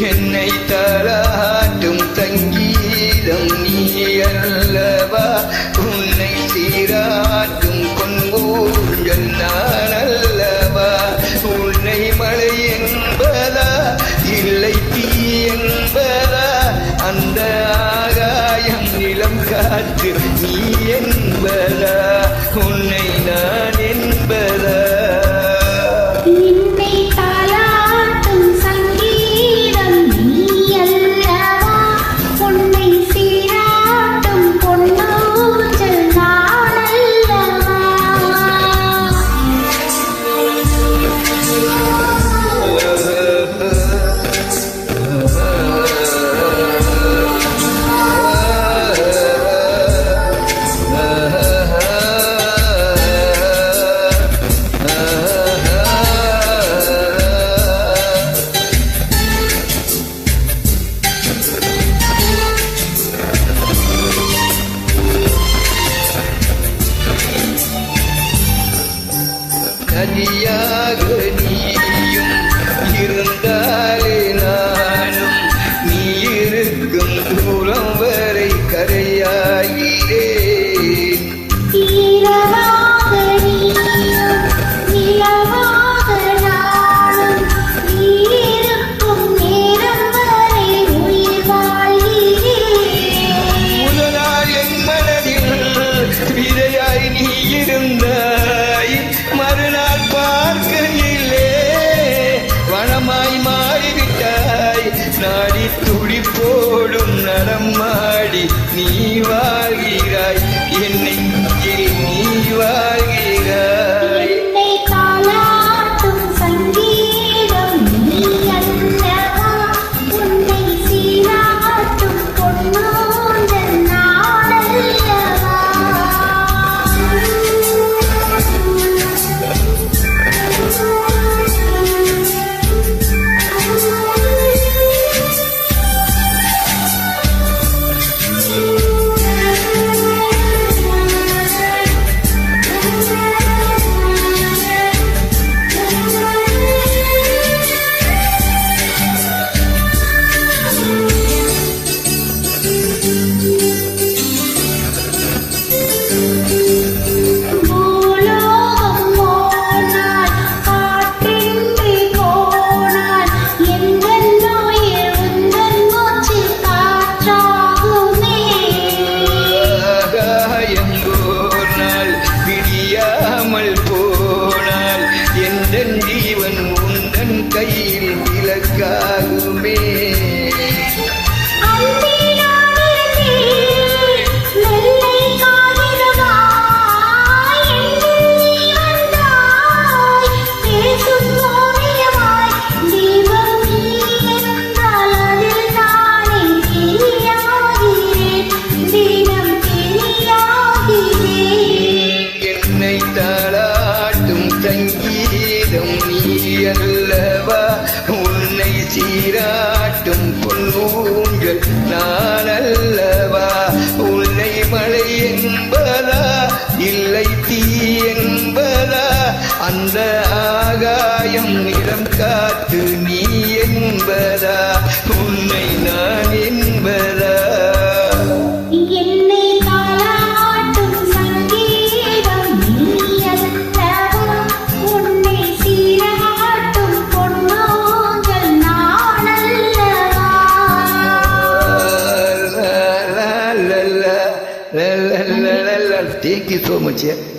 என்னை தாளாட்டும் சங்கீதம் நீ அல்லவா, உன்னை சீராட்டும் பொன்கூஞ்சல் நான் அல்லவா, உன்னை மழை என்பதா இல்லை தீ என்பதா, அந்த ஆகாயம் நிலம் காற்று நீ என்பதா, உன்னை நான் என்பதா. நதியாக நீயும் இருந்தாலே நானும் நீ இருக்கும் தூரம் வரை கரையாகிறேன். முதலால் என் மனதில் விதையாய் நீ இருந்தாய், மறுநாள் பார்க்கையிலே வனமாய் மாறிவிட்டாய். நாடி துடிப்போடும் நரம் மாடி நீ வாழ்கிறாய், என்னை நீ வாழ்கிறாய். போனால் என் ஜீவன் உந்தன் கையில் விலக்காகுமே. சங்கீதம் நீ அல்லவா, உன்னை சீராட்டும் பொன்கூஞ்சல் நான் அல்லவா, உன்னை மழை என்பதா இல்லை தீ என்பதா, அந்த ஆகாயம் நிறம் காத்து நீ என்பதா, உன்னை நான் என்பதா. Thank you so much.